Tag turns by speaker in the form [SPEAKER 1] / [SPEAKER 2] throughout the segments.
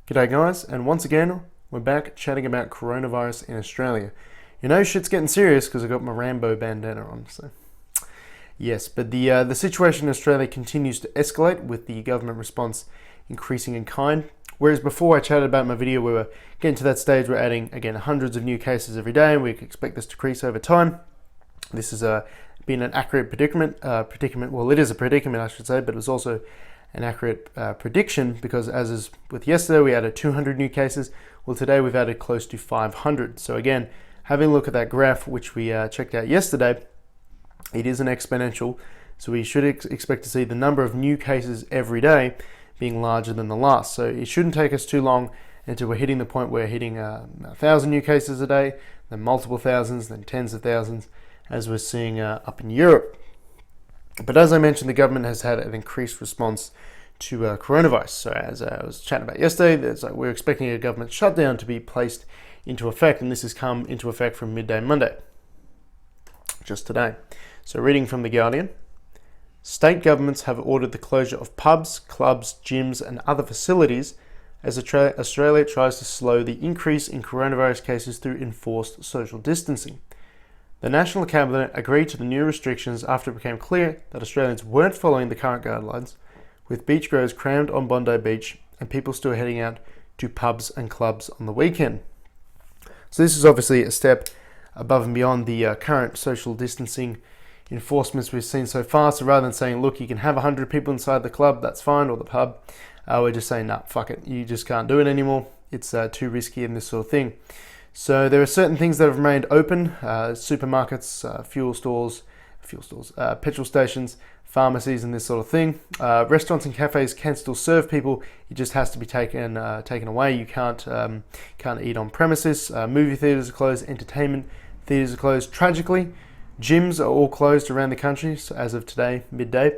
[SPEAKER 1] G'day guys, and once again, we're back chatting about coronavirus in Australia. You know, shit's getting serious because I got my Rambo bandana on, so... Yes, but the situation in Australia continues to escalate with the government response increasing in kind. Whereas before I chatted about my video, we were getting to that stage, we're adding, again, hundreds of new cases every day, and we expect this to decrease over time. This has been an accurate predicament. Well, it is a predicament, I should say, but it was also an accurate prediction because, as is with yesterday, we added 200 new cases. Well, today we've added close to 500. So again, having a look at that graph, which we checked out yesterday, it is an exponential. So we should expect to see the number of new cases every day being larger than the last. So it shouldn't take us too long until we're hitting the point where we're hitting 1,000 new cases a day, then multiple thousands, then tens of thousands, as we're seeing up in Europe. But as I mentioned, the government has had an increased response to coronavirus. So as I was chatting about yesterday, we're expecting a government shutdown to be placed into effect, and this has come into effect from midday Monday, just today. So reading from The Guardian, state governments have ordered the closure of pubs, clubs, gyms and other facilities as Australia tries to slow the increase in coronavirus cases through enforced social distancing. The National Cabinet agreed to the new restrictions after it became clear that Australians weren't following the current guidelines, with beachgoers crammed on Bondi Beach and people still heading out to pubs and clubs on the weekend. So this is obviously a step above and beyond the current social distancing enforcements we've seen so far. So rather than saying, look, you can have 100 people inside the club, that's fine, or the pub, we're just saying, nah, fuck it, you just can't do it anymore. It's too risky and this sort of thing. So there are certain things that have remained open: supermarkets, fuel stores, petrol stations, pharmacies, and this sort of thing. Restaurants and cafes can still serve people; it just has to be taken away. You can't eat on premises. Movie theaters are closed. Entertainment theaters are closed. Tragically, gyms are all closed around the country as of today, midday.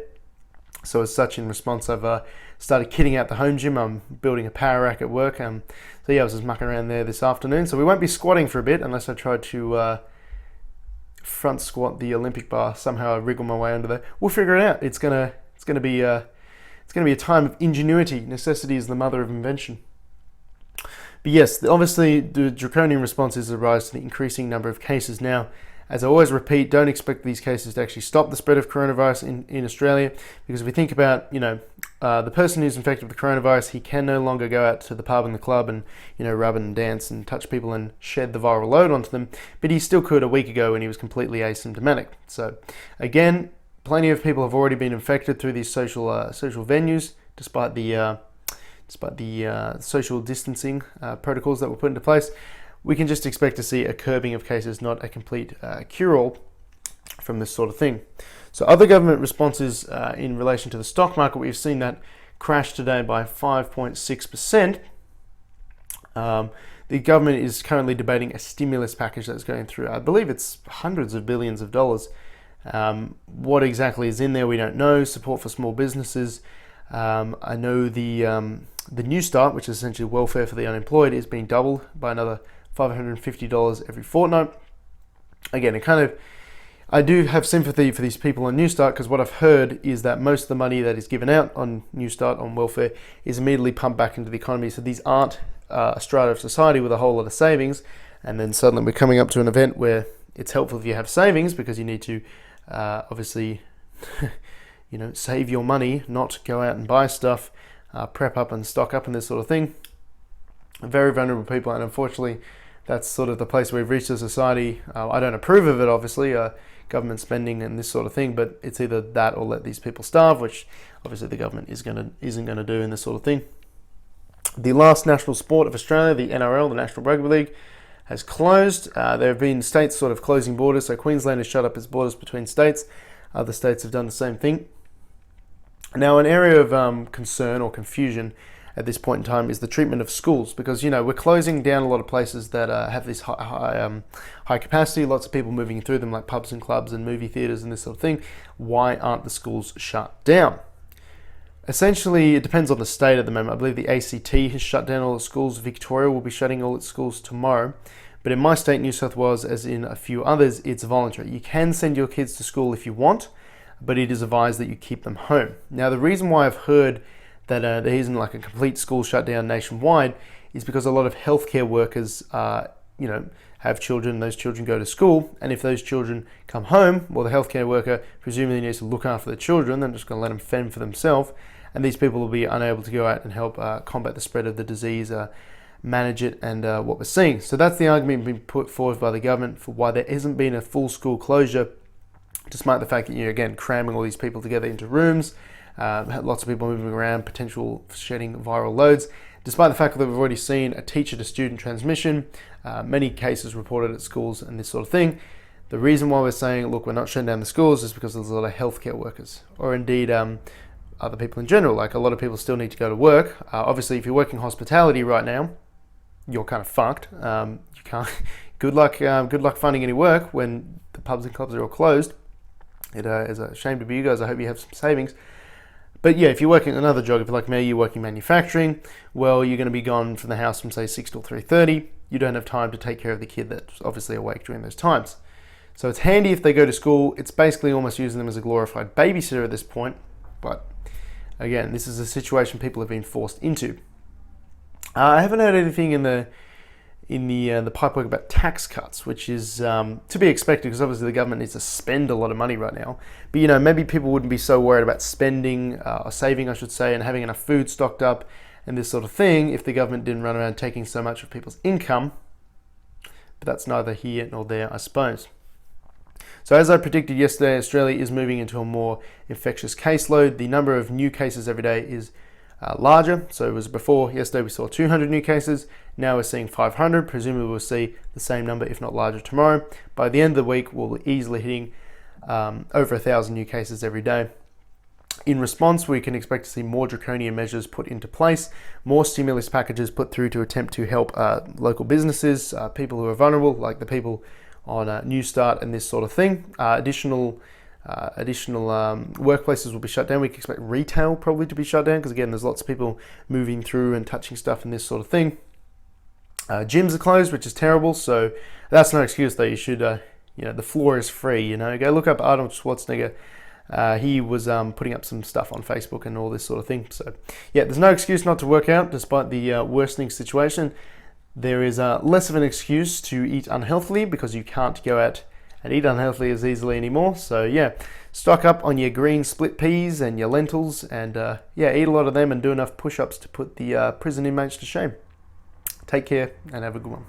[SPEAKER 1] So as such, in response, I've started kitting out the home gym. I'm building a power rack at work. So yeah, I was just mucking around there this afternoon. So we won't be squatting for a bit unless I try to front squat the Olympic bar. Somehow I wriggle my way under there. We'll figure it out. It's gonna be a time of ingenuity. Necessity is the mother of invention. But yes, obviously the draconian response is a rise to the increasing number of cases now. As I always repeat, don't expect these cases to actually stop the spread of coronavirus in Australia, because if we think about, the person who's infected with coronavirus, he can no longer go out to the pub and the club and, rub and dance and touch people and shed the viral load onto them, but he still could a week ago when he was completely asymptomatic. So again, plenty of people have already been infected through these social venues, despite the social distancing protocols that were put into place. We can just expect to see a curbing of cases, not a complete cure-all from this sort of thing. So other government responses in relation to the stock market, we've seen that crash today by 5.6%. The government is currently debating a stimulus package that's going through. I believe it's hundreds of billions of dollars. What exactly is in there, we don't know. Support for small businesses. I know the New Start, which is essentially welfare for the unemployed, is being doubled by another $550 every fortnight. Again, I do have sympathy for these people on New Start, because what I've heard is that most of the money that is given out on New Start, on welfare, is immediately pumped back into the economy. So these aren't a strata of society with a whole lot of savings, and then suddenly we're coming up to an event where it's helpful if you have savings, because you need to obviously save your money, not go out and buy stuff, prep up and stock up and this sort of thing. Very vulnerable people, and unfortunately that's sort of the place we've reached as a society. I don't approve of it, obviously, government spending and this sort of thing, but it's either that or let these people starve, which obviously the government isn't going to do in this sort of thing. The last national sport of Australia, the NRL, the National Rugby League, has closed. There have been states sort of closing borders, so Queensland has shut up its borders between states. Other states have done the same thing. Now, an area of concern or confusion at this point in time is the treatment of schools, because we're closing down a lot of places that have this high capacity, lots of people moving through them, like pubs and clubs and movie theaters and this sort of thing. Why aren't the schools shut down? Essentially, it depends on the state at the moment. I believe the ACT has shut down all its schools. Victoria will be shutting all its schools tomorrow. But in my state, New South Wales, as in a few others, it's voluntary. You can send your kids to school if you want, but it is advised that you keep them home. Now, the reason why I've heard that there isn't like a complete school shutdown nationwide is because a lot of healthcare workers, have children. Those children go to school, and if those children come home, well, the healthcare worker presumably needs to look after the children. They're just going to let them fend for themselves, and these people will be unable to go out and help combat the spread of the disease, manage it, and what we're seeing. So that's the argument being put forward by the government for why there hasn't been a full school closure, despite the fact that you're again cramming all these people together into rooms, lots of people moving around, potential shedding viral loads. Despite the fact that we've already seen a teacher-to-student transmission, many cases reported at schools and this sort of thing. The reason why we're saying, look, we're not shutting down the schools is because there's a lot of healthcare workers, or indeed other people in general. Like a lot of people still need to go to work. Obviously, if you're working hospitality right now, you're kind of fucked. You can't. Good luck finding any work when the pubs and clubs are all closed. It is a shame to be you guys. I hope you have some savings. But yeah, if you're working another job, if you're like me, you're working manufacturing, well, you're going to be gone from the house from say 6 till 3:30. You don't have time to take care of the kid that's obviously awake during those times. So it's handy if they go to school. It's basically almost using them as a glorified babysitter at this point. But again, this is a situation people have been forced into. I haven't heard anything in the pipework about tax cuts, which is to be expected because obviously the government needs to spend a lot of money right now. But maybe people wouldn't be so worried about spending or saving, I should say, and having enough food stocked up and this sort of thing if the government didn't run around taking so much of people's income. But that's neither here nor there, I suppose. So as I predicted yesterday, Australia is moving into a more infectious caseload. The number of new cases every day is larger. So it was before yesterday we saw 200 new cases. Now we're seeing 500. Presumably we'll see the same number, if not larger, tomorrow. By the end of the week, we'll be easily hitting over 1,000 new cases every day. In response, we can expect to see more draconian measures put into place, more stimulus packages put through to attempt to help local businesses, people who are vulnerable, like the people on New Start and this sort of thing. Additional workplaces will be shut down. We can expect retail probably to be shut down because again, there's lots of people moving through and touching stuff and this sort of thing. Gyms are closed, which is terrible. So that's no excuse though. You should, the floor is free. Go look up Arnold Schwarzenegger. He was putting up some stuff on Facebook and all this sort of thing. So yeah, there's no excuse not to work out despite the worsening situation. There is less of an excuse to eat unhealthily because you can't go out and eat unhealthily as easily anymore. So yeah, stock up on your green split peas and your lentils and eat a lot of them and do enough push-ups to put the prison inmates to shame. Take care and have a good one.